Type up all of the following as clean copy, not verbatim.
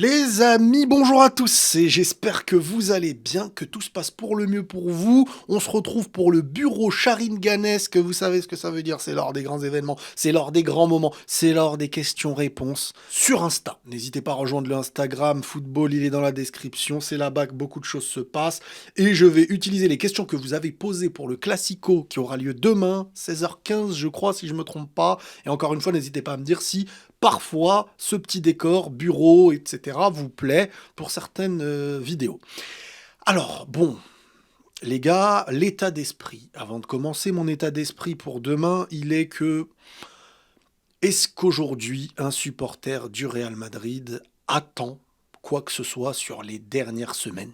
Les amis, bonjour à tous et j'espère que vous allez bien, que tout se passe pour le mieux pour vous. On se retrouve pour le bureau Charinganesque, vous savez ce que ça veut dire, c'est lors des grands événements, c'est lors des grands moments, c'est lors des questions-réponses sur Insta. N'hésitez pas à rejoindre le Instagram, Football, il est dans la description, c'est là-bas que beaucoup de choses se passent. Et je vais utiliser les questions que vous avez posées pour le Classico qui aura lieu demain, 16h15 je crois si je me trompe pas. Et encore une fois, n'hésitez pas à me dire si parfois ce petit décor, bureau, etc. vous plaît pour certaines vidéos. Alors, bon, les gars, l'état d'esprit. Avant de commencer, mon état d'esprit pour demain, il est que est-ce qu'aujourd'hui, un supporter du Real Madrid attend quoi que ce soit sur les dernières semaines?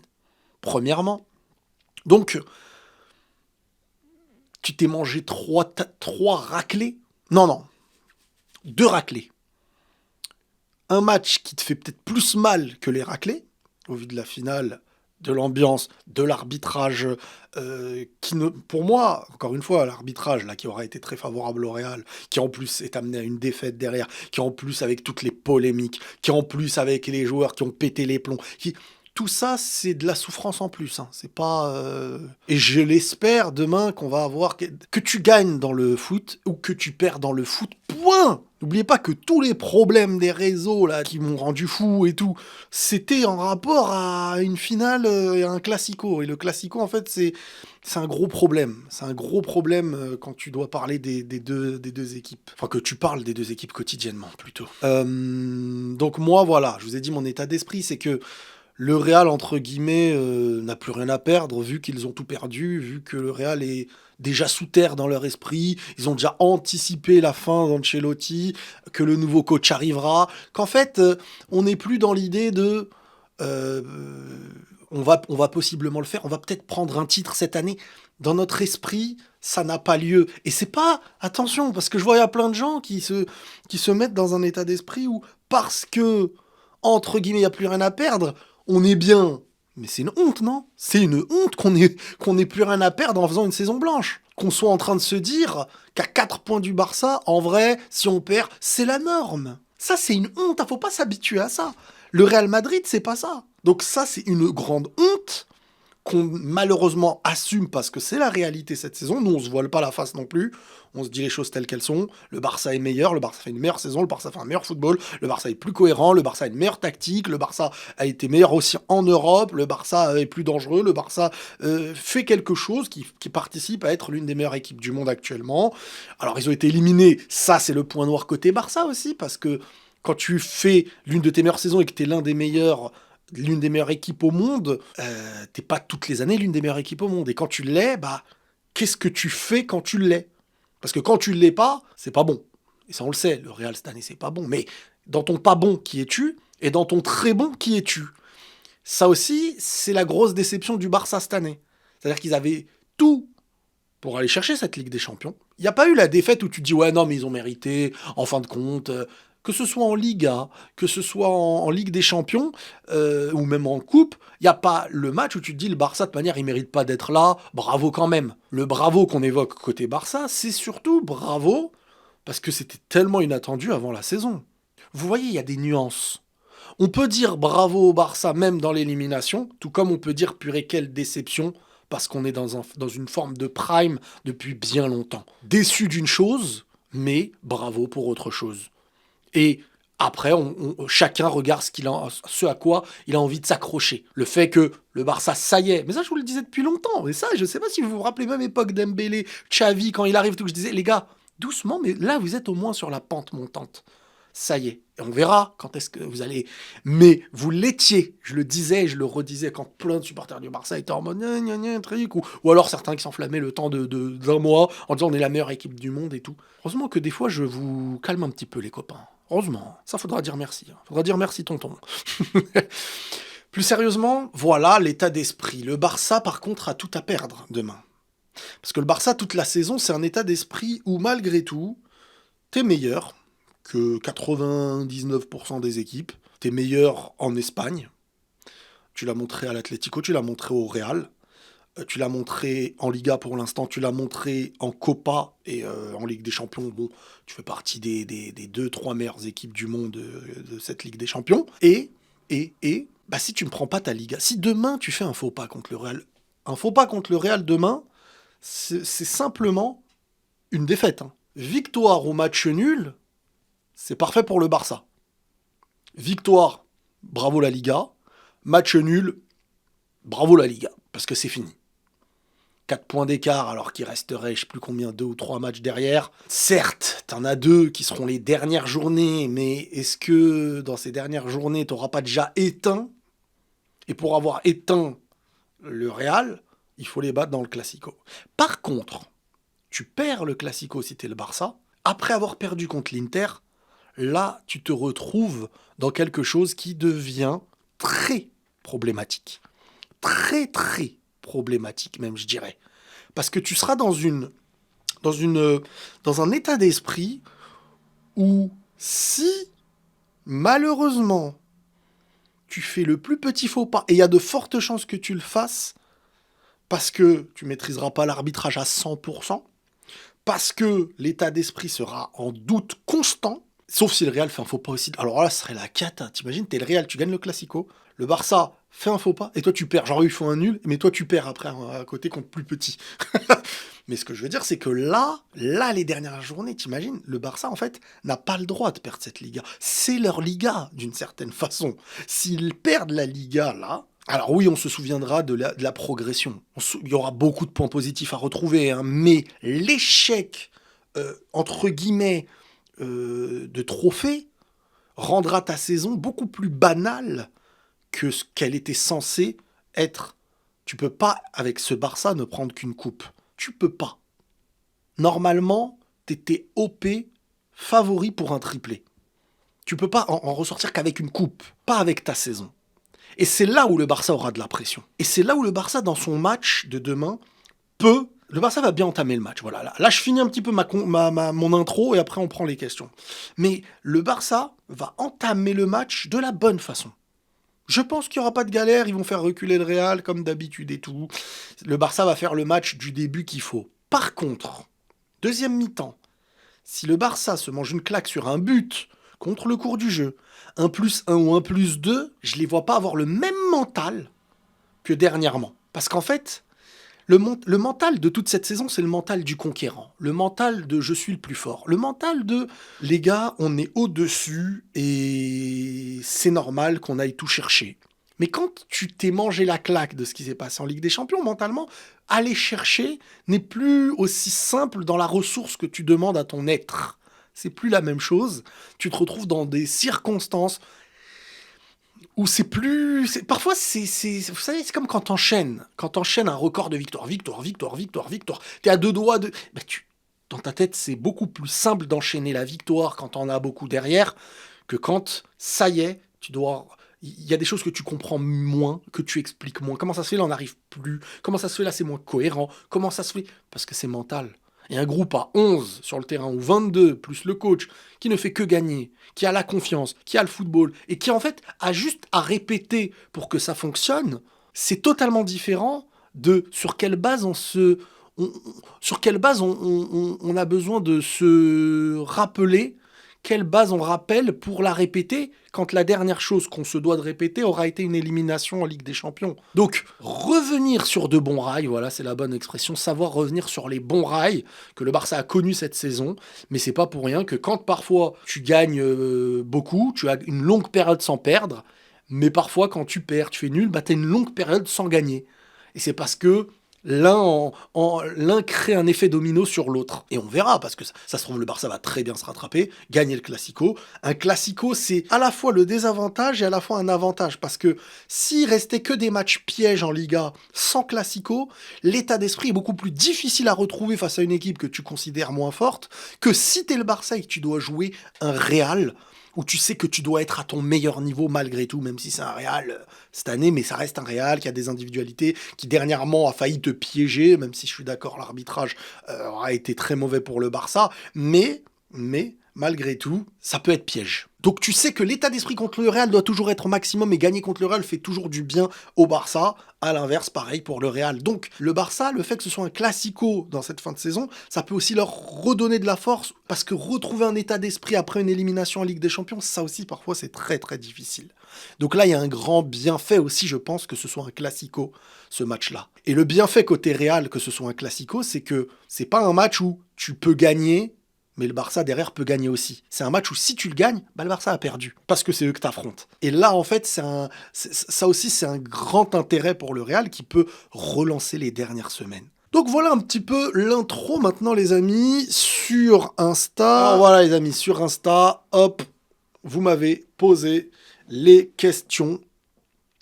Premièrement. Donc, tu t'es mangé trois raclés? Non, non, deux raclés. Un match qui te fait peut-être plus mal que les raclés, au vu de la finale, de l'ambiance, de l'arbitrage, qui ne, pour moi, encore une fois, l'arbitrage là qui aura été très favorable au Real, qui en plus est amené à une défaite derrière, qui en plus avec toutes les polémiques, qui en plus avec les joueurs qui ont pété les plombs, tout ça, c'est de la souffrance en plus. Hein. C'est pas. Et je l'espère demain qu'on va avoir que tu gagnes dans le foot ou que tu perds dans le foot. Point. N'oubliez pas que tous les problèmes des réseaux là qui m'ont rendu fou et tout, c'était en rapport à une finale et à un classico. Et le classico, en fait, c'est un gros problème. C'est un gros problème quand tu dois parler des deux équipes. Enfin, que tu parles des deux équipes quotidiennement, plutôt. Donc moi, voilà, je vous ai dit mon état d'esprit, c'est que le Real, entre guillemets, n'a plus rien à perdre, vu qu'ils ont tout perdu, vu que le Real est déjà sous terre dans leur esprit, ils ont déjà anticipé la fin d'Ancelotti, que le nouveau coach arrivera, qu'en fait, on n'est plus dans l'idée de... euh, on va possiblement le faire, on va peut-être prendre un titre cette année. Dans notre esprit, ça n'a pas lieu. Et c'est pas... Attention, parce que je vois, il y a plein de gens qui se mettent dans un état d'esprit où, parce que, entre guillemets, il n'y a plus rien à perdre, on est bien. Mais c'est une honte, non? C'est une honte qu'on ait plus rien à perdre en faisant une saison blanche. Qu'on soit en train de se dire qu'à 4 points du Barça, en vrai, si on perd, c'est la norme. Ça, c'est une honte, faut pas s'habituer à ça. Le Real Madrid, c'est pas ça. Donc ça, c'est une grande honte qu'on malheureusement assume parce que c'est la réalité cette saison. Nous, on se voile pas la face non plus. On se dit les choses telles qu'elles sont. Le Barça est meilleur, le Barça fait une meilleure saison, le Barça fait un meilleur football, le Barça est plus cohérent, le Barça a une meilleure tactique, le Barça a été meilleur aussi en Europe, le Barça est plus dangereux, le Barça fait quelque chose qui participe à être l'une des meilleures équipes du monde actuellement. Alors, ils ont été éliminés, ça c'est le point noir côté Barça aussi, parce que quand tu fais l'une de tes meilleures saisons et que tu es l'une des meilleures équipes au monde, t'es pas toutes les années l'une des meilleures équipes au monde. Et quand tu l'es, bah, qu'est-ce que tu fais quand tu l'es? Parce que quand tu l'es pas, c'est pas bon. Et ça, on le sait, le Real cette année, c'est pas bon. Mais dans ton pas bon, qui es-tu? Et dans ton très bon, qui es-tu? Ça aussi, c'est la grosse déception du Barça cette année. C'est-à-dire qu'ils avaient tout pour aller chercher cette Ligue des Champions. Il n'y a pas eu la défaite où tu te dis ouais non mais ils ont mérité, en fin de compte, que ce soit en Liga, que ce soit en Ligue des Champions, ou même en Coupe, il n'y a pas le match où tu te dis le Barça de manière il mérite pas d'être là, bravo quand même. Le bravo qu'on évoque côté Barça, c'est surtout bravo parce que c'était tellement inattendu avant la saison. Vous voyez, il y a des nuances. On peut dire bravo au Barça même dans l'élimination, tout comme on peut dire purée quelle déception parce qu'on est dans une forme de prime depuis bien longtemps. Déçu d'une chose, mais bravo pour autre chose. Et après, chacun regarde ce à quoi il a envie de s'accrocher. Le fait que le Barça, ça y est, mais ça je vous le disais depuis longtemps, et ça je sais pas si vous vous rappelez même époque Dembélé, Xavi, quand il arrive, tout que je disais, les gars, doucement, mais là vous êtes au moins sur la pente montante. Ça y est. Et on verra quand est-ce que vous allez... Mais vous l'étiez, je le disais et je le redisais quand plein de supporters du Barça étaient en mode gna gna gna, truc, ou alors certains qui s'enflammaient le temps d'un mois en disant on est la meilleure équipe du monde et tout. Heureusement que des fois je vous calme un petit peu les copains. Heureusement. Ça faudra dire merci. Faudra dire merci tonton. Plus sérieusement, voilà l'état d'esprit. Le Barça par contre a tout à perdre demain. Parce que le Barça toute la saison c'est un état d'esprit où malgré tout, t'es meilleur que 99% des équipes. T'es meilleur en Espagne. Tu l'as montré à l'Atlético, tu l'as montré au Real. Tu l'as montré en Liga pour l'instant, tu l'as montré en Copa et en Ligue des Champions. Bon, tu fais partie des 2-3 meilleures équipes du monde de cette Ligue des Champions. Et Bah, si tu ne prends pas ta Liga, si demain tu fais un faux pas contre le Real, un faux pas contre le Real demain, c'est simplement une défaite. Hein. Victoire au match nul, c'est parfait pour le Barça. Victoire, bravo la Liga. Match nul, bravo la Liga, parce que c'est fini. 4 points d'écart alors qu'il resterait je sais plus combien, 2 ou 3 matchs derrière. Certes, t'en as 2 qui seront les dernières journées, mais est-ce que dans ces dernières journées, t'auras pas déjà éteint? Et pour avoir éteint le Real, il faut les battre dans le Classico. Par contre, tu perds le Classico si t'es le Barça, après avoir perdu contre l'Inter, là, tu te retrouves dans quelque chose qui devient très problématique. Très, très problématique, même, je dirais. Parce que tu seras dans un état d'esprit où si, malheureusement, tu fais le plus petit faux pas, et il y a de fortes chances que tu le fasses, parce que tu maîtriseras pas l'arbitrage à 100%, parce que l'état d'esprit sera en doute constant, sauf si le Real fait un faux pas aussi. Alors là, ce serait la cata. T'imagines, t'es le Real, tu gagnes le Classico, le Barça fait un faux pas, et toi tu perds. Genre, ils font un nul, mais toi tu perds après à côté contre plus petit. Mais ce que je veux dire, c'est que là, les dernières journées, t'imagines, le Barça, en fait, n'a pas le droit de perdre cette Liga. C'est leur Liga, d'une certaine façon. S'ils perdent la Liga, là, alors oui, on se souviendra de la progression. Il y aura beaucoup de points positifs à retrouver, hein, mais l'échec, entre guillemets, de trophée rendra ta saison beaucoup plus banale que ce qu'elle était censée être. Tu peux pas, avec ce Barça, ne prendre qu'une coupe. Tu peux pas. Normalement, t'étais OP favori pour un triplé. Tu peux pas en ressortir qu'avec une coupe, pas avec ta saison. Et c'est là où le Barça aura de la pression. Et c'est là où le Barça, dans son match de demain, peut... Le Barça va bien entamer le match. Voilà, là je finis un petit peu mon intro et après on prend les questions. Mais le Barça va entamer le match de la bonne façon. Je pense qu'il n'y aura pas de galère, ils vont faire reculer le Real comme d'habitude et tout. Le Barça va faire le match du début qu'il faut. Par contre, deuxième mi-temps, si le Barça se mange une claque sur un but contre le cours du jeu, 1+1 ou 1+2, je les vois pas avoir le même mental que dernièrement. Parce qu'en fait, le mental de toute cette saison, c'est le mental du conquérant. Le mental de je suis le plus fort. Le mental de les gars, on est au-dessus et c'est normal qu'on aille tout chercher. Mais quand tu t'es mangé la claque de ce qui s'est passé en Ligue des Champions, mentalement, aller chercher n'est plus aussi simple dans la ressource que tu demandes à ton être. C'est plus la même chose. Tu te retrouves dans des circonstances où c'est plus... Parfois, vous savez, c'est comme quand t'enchaînes. Quand t'enchaînes un record de victoire. Victoire. T'es à deux doigts de... Bah, dans ta tête, c'est beaucoup plus simple d'enchaîner la victoire quand t'en as beaucoup derrière que quand, ça y est, tu dois... Il y a des choses que tu comprends moins, que tu expliques moins. Comment ça se fait, là, on n'arrive plus. Comment ça se fait, là, c'est moins cohérent. Comment ça se fait? Parce que c'est mental. Et un groupe à 11 sur le terrain, ou 22, plus le coach, qui ne fait que gagner, qui a la confiance, qui a le football, et qui en fait a juste à répéter pour que ça fonctionne, c'est totalement différent de sur quelle base on a besoin de se rappeler, quelle base on rappelle pour la répéter quand la dernière chose qu'on se doit de répéter aura été une élimination en Ligue des Champions. Donc, revenir sur de bons rails, voilà, c'est la bonne expression, savoir revenir sur les bons rails que le Barça a connus cette saison, mais c'est pas pour rien que quand parfois tu gagnes beaucoup, tu as une longue période sans perdre, mais parfois quand tu perds, tu fais nul, bah t'as une longue période sans gagner. Et c'est parce que l'un crée un effet domino sur l'autre. Et on verra, parce que ça se trouve, le Barça va très bien se rattraper, gagner le Classico. Un Classico, c'est à la fois le désavantage et à la fois un avantage, parce que s'il restait que des matchs pièges en Liga sans Classico, l'état d'esprit est beaucoup plus difficile à retrouver face à une équipe que tu considères moins forte, que si t'es le Barça et que tu dois jouer un Real, où tu sais que tu dois être à ton meilleur niveau malgré tout, même si c'est un Real cette année, mais ça reste un Real qui a des individualités, qui dernièrement a failli te piéger, même si je suis d'accord, l'arbitrage aura été très mauvais pour le Barça, mais malgré tout, ça peut être piège. Donc tu sais que l'état d'esprit contre le Real doit toujours être au maximum et gagner contre le Real fait toujours du bien au Barça. À l'inverse, pareil pour le Real. Donc le Barça, le fait que ce soit un classico dans cette fin de saison, ça peut aussi leur redonner de la force parce que retrouver un état d'esprit après une élimination en Ligue des Champions, ça aussi parfois c'est très très difficile. Donc là, il y a un grand bienfait aussi, je pense, que ce soit un classico, ce match-là. Et le bienfait côté Real que ce soit un classico, c'est que c'est pas un match où tu peux gagner, mais le Barça derrière peut gagner aussi. C'est un match où si tu le gagnes, bah le Barça a perdu. Parce que c'est eux que t'affrontes. Et là, en fait, ça aussi, c'est un grand intérêt pour le Real qui peut relancer les dernières semaines. Donc voilà un petit peu l'intro maintenant, les amis, sur Insta. Alors voilà, les amis, sur Insta, hop, vous m'avez posé les questions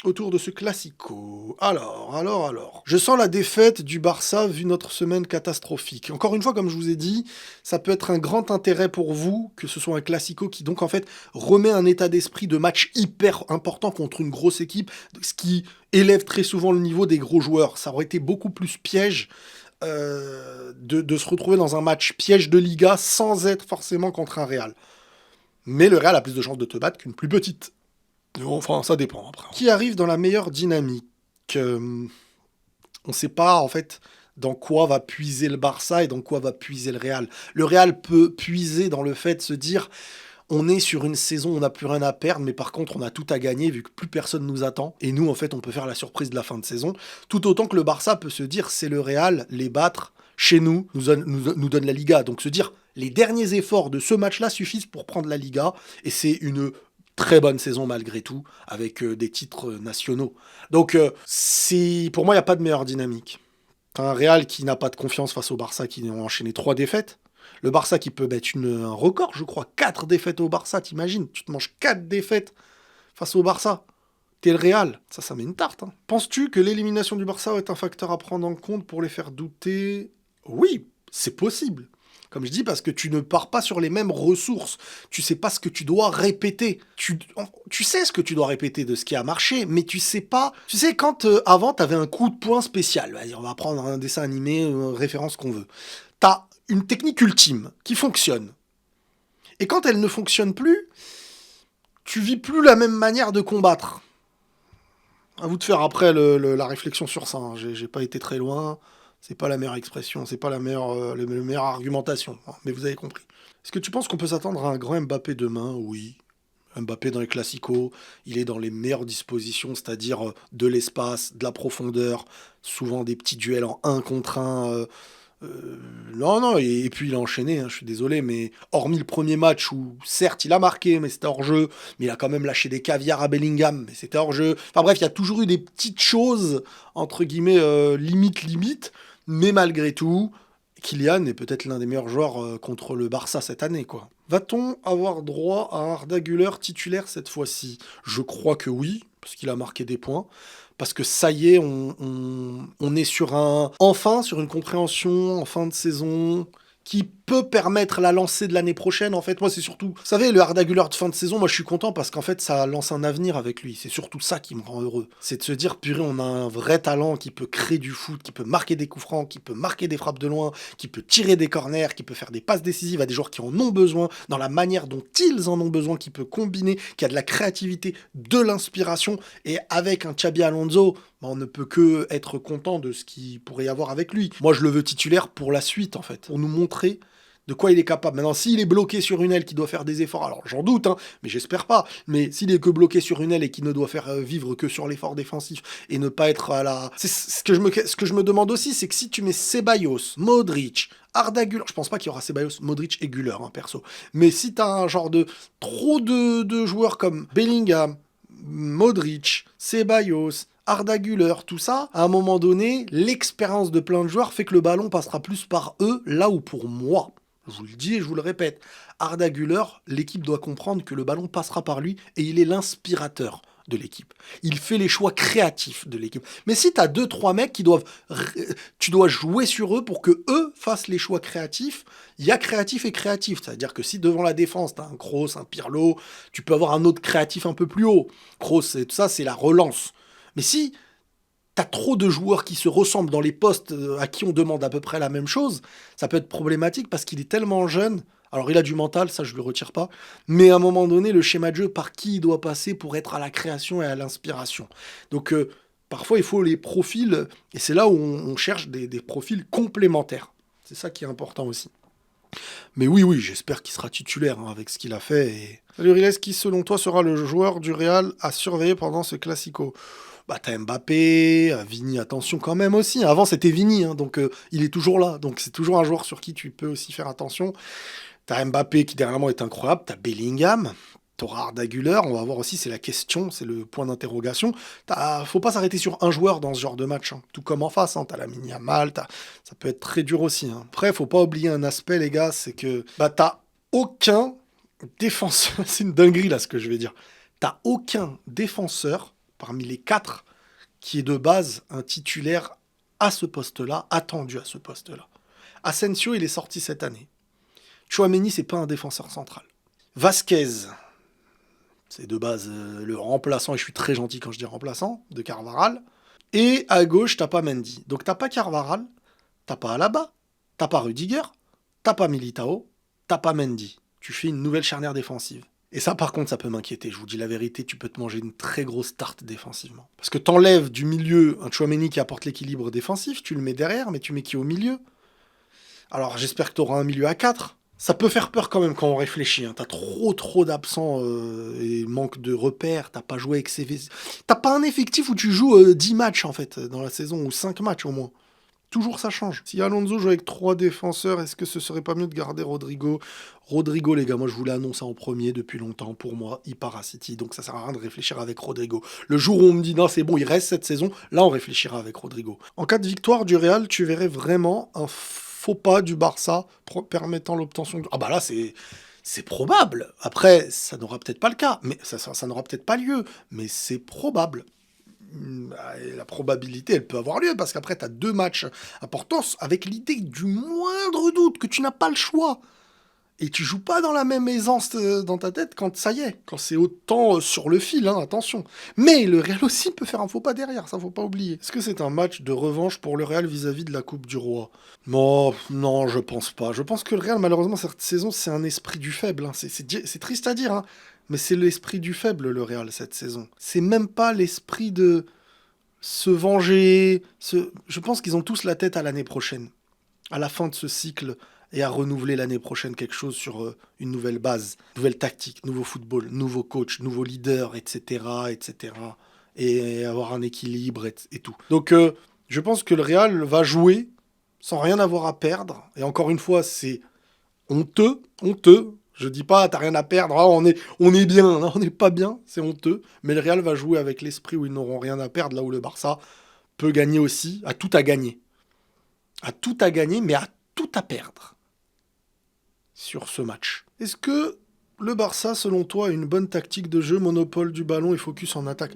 autour de ce classico. Alors. Je sens la défaite du Barça vu notre semaine catastrophique. Encore une fois, comme je vous ai dit, ça peut être un grand intérêt pour vous que ce soit un classico qui donc en fait remet un état d'esprit de match hyper important contre une grosse équipe, ce qui élève très souvent le niveau des gros joueurs. Ça aurait été beaucoup plus piège de se retrouver dans un match piège de Liga sans être forcément contre un Real. Mais le Real a plus de chances de te battre qu'une plus petite. Enfin, ça dépend après. Qui arrive dans la meilleure dynamique On ne sait pas, en fait, dans quoi va puiser le Barça et dans quoi va puiser le Real. Le Real peut puiser dans le fait de se dire on est sur une saison où on n'a plus rien à perdre, mais par contre, on a tout à gagner vu que plus personne nous attend. Et nous, en fait, on peut faire la surprise de la fin de saison. Tout autant que le Barça peut se dire c'est le Real, les battre chez nous donne la Liga. Donc se dire les derniers efforts de ce match-là suffisent pour prendre la Liga. Et c'est une très bonne saison malgré tout, avec des titres nationaux. Donc, pour moi, il n'y a pas de meilleure dynamique. T'as un Real qui n'a pas de confiance face au Barça, qui ont enchaîné 3 défaites. Le Barça qui peut mettre un record, je crois, 4 défaites au Barça, t'imagines? Tu te manges 4 défaites face au Barça. T'es le Real. Ça met une tarte. Hein. Penses-tu que l'élimination du Barça est un facteur à prendre en compte pour les faire douter? Oui, c'est possible. Comme je dis, parce que tu ne pars pas sur les mêmes ressources. Tu sais pas ce que tu dois répéter. Tu sais ce que tu dois répéter de ce qui a marché, mais tu sais pas... Tu sais, quand avant, t'avais un coup de poing spécial. Vas-y, on va prendre un dessin animé, référence qu'on veut. T'as une technique ultime qui fonctionne. Et quand elle ne fonctionne plus, tu vis plus la même manière de combattre. À vous de faire après la réflexion sur ça. Hein. J'ai pas été très loin. C'est pas la meilleure expression, c'est pas la meilleure argumentation, hein, mais vous avez compris. Est-ce que tu penses qu'on peut s'attendre à un grand Mbappé demain? Oui. Mbappé dans les classicos, il est dans les meilleures dispositions, c'est-à-dire de l'espace, de la profondeur, souvent des petits duels en 1 contre 1. Non, et puis il a enchaîné, hein, je suis désolé, mais hormis le premier match où, certes, il a marqué, mais c'était hors-jeu, mais il a quand même lâché des caviars à Bellingham, mais c'était hors-jeu. Enfin bref, il y a toujours eu des petites choses, entre guillemets, limite, mais malgré tout, Kylian est peut-être l'un des meilleurs joueurs contre le Barça cette année, quoi. Va-t-on avoir droit à un Arda Güler titulaire cette fois-ci? Je crois que oui, parce qu'il a marqué des points. Parce que ça y est, on est sur sur une compréhension en fin de saison qui peut permettre la lancée de l'année prochaine. En fait, moi, c'est surtout... Vous savez, le Arda Güler de fin de saison, moi, je suis content parce qu'en fait, ça lance un avenir avec lui. C'est surtout ça qui me rend heureux. C'est de se dire, purée, on a un vrai talent qui peut créer du foot, qui peut marquer des coups francs, qui peut marquer des frappes de loin, qui peut tirer des corners, qui peut faire des passes décisives à des joueurs qui en ont besoin, dans la manière dont ils en ont besoin, qui peut combiner, qui a de la créativité, de l'inspiration. Et avec un Xabi Alonso, on ne peut que être content de ce qu'il pourrait y avoir avec lui. Moi, je le veux titulaire pour la suite, en fait. Pour nous montrer de quoi il est capable. Maintenant, s'il est bloqué sur une aile qui doit faire des efforts, alors j'en doute, hein, mais j'espère pas. Mais s'il est que bloqué sur une aile et qui ne doit faire vivre que sur l'effort défensif et ne pas être à la... C'est ce que je me demande aussi, c'est que si tu mets Ceballos, Modric, Arda Güler, je pense pas qu'il y aura Ceballos, Modric et Güler, hein, perso. Mais si t'as un genre de... trop de joueurs comme Bellingham, Modric, Ceballos, Arda Güler, tout ça, à un moment donné, l'expérience de plein de joueurs fait que le ballon passera plus par eux, là où pour moi, je vous le dis et je vous le répète, Arda Güler, l'équipe doit comprendre que le ballon passera par lui et il est l'inspirateur de l'équipe. Il fait les choix créatifs de l'équipe. Mais si t'as 2-3 mecs tu dois jouer sur eux pour que eux fassent les choix créatifs, il y a créatif et créatif. C'est-à-dire que si devant la défense, t'as un Kroos, un Pirlo, tu peux avoir un autre créatif un peu plus haut. Kroos et tout ça, c'est la relance. Mais si t'as trop de joueurs qui se ressemblent dans les postes à qui on demande à peu près la même chose, ça peut être problématique parce qu'il est tellement jeune. Alors il a du mental, ça je le retire pas, mais à un moment donné, le schéma de jeu, par qui il doit passer pour être à la création et à l'inspiration. Donc parfois il faut les profils, et c'est là où on cherche des profils complémentaires. C'est ça qui est important aussi. Mais oui, oui, j'espère qu'il sera titulaire hein, avec ce qu'il a fait. Salut Riles, qui selon toi sera le joueur du Real à surveiller pendant ce Classico? Bah t'as Mbappé, Vini, attention quand même aussi. Avant c'était Vini, hein, donc il est toujours là. Donc c'est toujours un joueur sur qui tu peux aussi faire attention. T'as Mbappé qui dernièrement est incroyable, t'as Bellingham, t'auras Arda Güler, on va voir aussi, c'est la question, c'est le point d'interrogation. Faut pas s'arrêter sur un joueur dans ce genre de match, hein. Tout comme en face, hein. T'as Lamine Yamal, ça peut être très dur aussi. Hein. Après, faut pas oublier un aspect, les gars, c'est que bah t'as aucun défenseur, c'est une dinguerie là ce que je vais dire, t'as aucun défenseur parmi les 4 qui est de base un titulaire à ce poste-là, attendu à ce poste-là. Asensio, il est sorti cette année. Tchouaméni, c'est pas un défenseur central. Vasquez, c'est de base le remplaçant, et je suis très gentil quand je dis remplaçant, de Carvajal. Et à gauche, t'as pas Mendy. Donc t'as pas Carvajal, t'as pas Alaba, t'as pas Rudiger, t'as pas Militao, t'as pas Mendy. Tu fais une nouvelle charnière défensive. Et ça, par contre, ça peut m'inquiéter. Je vous dis la vérité, tu peux te manger une très grosse tarte défensivement. Parce que t'enlèves du milieu un Tchouaméni qui apporte l'équilibre défensif, tu le mets derrière, mais tu mets qui au milieu? Alors j'espère que t'auras un milieu à 4. Ça peut faire peur quand même quand on réfléchit. Hein. T'as trop d'absents et manque de repères. T'as pas joué avec CV. T'as pas un effectif où tu joues 10 matchs en fait dans la saison, ou 5 matchs au moins. Toujours ça change. Si Alonso joue avec 3 défenseurs, est-ce que ce serait pas mieux de garder Rodrigo? Rodrigo, les gars, moi je voulais annoncer en premier depuis longtemps. Pour moi, il part à City, donc ça sert à rien de réfléchir avec Rodrigo. Le jour où on me dit non, c'est bon, il reste cette saison, là on réfléchira avec Rodrigo. En cas de victoire du Real, tu verrais vraiment un faux pas du Barça permettant l'obtention de... Ah bah là, c'est probable. Après, ça n'aura peut-être pas le cas, mais ça n'aura peut-être pas lieu, mais c'est probable. Et la probabilité, elle peut avoir lieu, parce qu'après, tu as 2 matchs importants avec l'idée du moindre doute que tu n'as pas le choix. Et tu joues pas dans la même aisance dans ta tête quand ça y est, quand c'est autant sur le fil, hein, attention. Mais le Real aussi peut faire un faux pas derrière, ça faut pas oublier. Est-ce que c'est un match de revanche pour le Real vis-à-vis de la Coupe du Roi? Non, je pense pas. Je pense que le Real, malheureusement, cette saison, c'est un esprit du faible. Hein. C'est triste à dire, hein, mais c'est l'esprit du faible, le Real, cette saison. C'est même pas l'esprit de se venger. Je pense qu'ils ont tous la tête à l'année prochaine, à la fin de ce cycle, et à renouveler l'année prochaine quelque chose sur une nouvelle base, nouvelle tactique, nouveau football, nouveau coach, nouveau leader, etc., etc., et avoir un équilibre et tout. Donc, je pense que le Real va jouer sans rien avoir à perdre, et encore une fois, c'est honteux. Je dis pas, t'as rien à perdre, ah, on est bien, non, on n'est pas bien, c'est honteux. Mais le Real va jouer avec l'esprit où ils n'auront rien à perdre, là où le Barça peut gagner aussi, a tout à gagner. A tout à gagner, mais a tout à perdre sur ce match. Est-ce que le Barça, selon toi, a une bonne tactique de jeu, monopole du ballon et focus en attaque?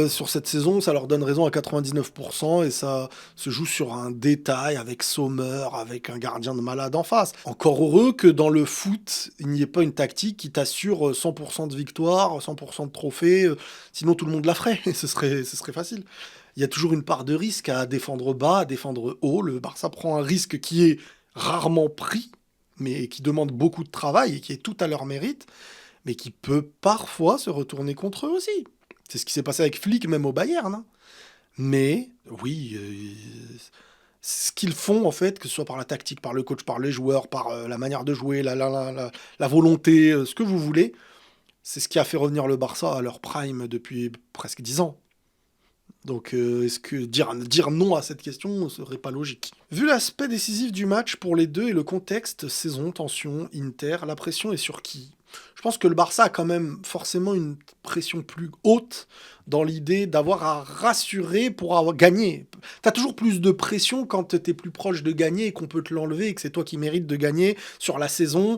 Sur cette saison, ça leur donne raison à 99% et ça se joue sur un détail avec Sommer, avec un gardien de malade en face. Encore heureux que dans le foot, il n'y ait pas une tactique qui t'assure 100% de victoire, 100% de trophée, sinon tout le monde la ferait, ce serait facile. Il y a toujours une part de risque à défendre bas, à défendre haut. Le Barça prend un risque qui est rarement pris, mais qui demande beaucoup de travail et qui est tout à leur mérite, mais qui peut parfois se retourner contre eux aussi. C'est ce qui s'est passé avec Flick, même au Bayern. Hein. Mais, oui, ce qu'ils font, en fait, que ce soit par la tactique, par le coach, par les joueurs, par la manière de jouer, la volonté, ce que vous voulez, c'est ce qui a fait revenir le Barça à leur prime depuis presque 10 ans. Donc, est-ce que dire non à cette question ne serait pas logique? Vu l'aspect décisif du match pour les deux et le contexte, saison, tension, Inter, la pression est sur qui? Je pense que le Barça a quand même forcément une pression plus haute dans l'idée d'avoir à rassurer pour avoir gagné. T'as toujours plus de pression quand t'es plus proche de gagner et qu'on peut te l'enlever et que c'est toi qui mérites de gagner sur la saison.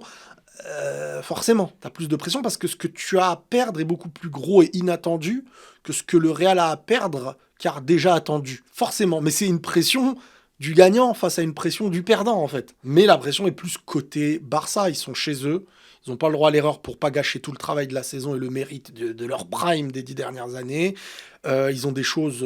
Forcément, tu as plus de pression parce que ce que tu as à perdre est beaucoup plus gros et inattendu que ce que le Real a à perdre car déjà attendu. Forcément, mais c'est une pression du gagnant face à une pression du perdant en fait. Mais la pression est plus côté Barça, ils sont chez eux, ils n'ont pas le droit à l'erreur pour pas gâcher tout le travail de la saison et le mérite de leur prime des 10 dernières années. Ils ont des choses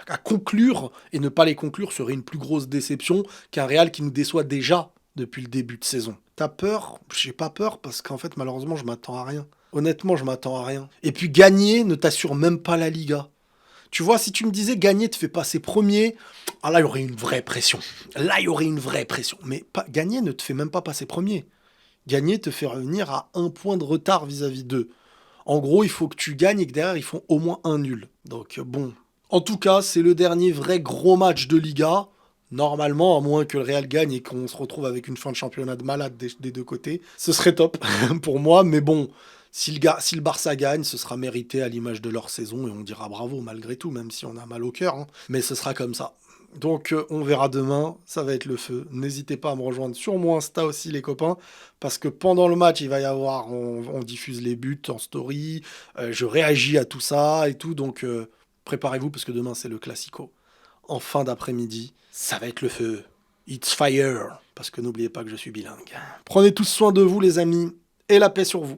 à conclure et ne pas les conclure serait une plus grosse déception qu'un Real qui nous déçoit déjà depuis le début de saison. T'as peur? J'ai pas peur parce qu'en fait, malheureusement, je m'attends à rien. Honnêtement, je m'attends à rien. Et puis gagner ne t'assure même pas la Liga. Tu vois, si tu me disais gagner te fait passer premier, ah là, il y aurait une vraie pression. Là, il y aurait une vraie pression. Mais gagner ne te fait même pas passer premier. Gagner te fait revenir à un point de retard vis-à-vis d'eux. En gros, il faut que tu gagnes et que derrière, ils font au moins un nul. Donc bon. En tout cas, c'est le dernier vrai gros match de Liga. Normalement, à moins que le Real gagne et qu'on se retrouve avec une fin de championnat de malade des deux côtés, ce serait top pour moi. Mais bon, si le Barça gagne, ce sera mérité à l'image de leur saison et on dira bravo malgré tout, même si on a mal au cœur. Hein. Mais ce sera comme ça. Donc on verra demain, ça va être le feu. N'hésitez pas à me rejoindre sur mon Insta aussi les copains, parce que pendant le match il va y avoir, on diffuse les buts en story, je réagis à tout ça et tout, donc préparez-vous parce que demain c'est le Classico. En fin d'après-midi, ça va être le feu. It's fire, parce que n'oubliez pas que je suis bilingue. Prenez tous soin de vous les amis, et la paix sur vous.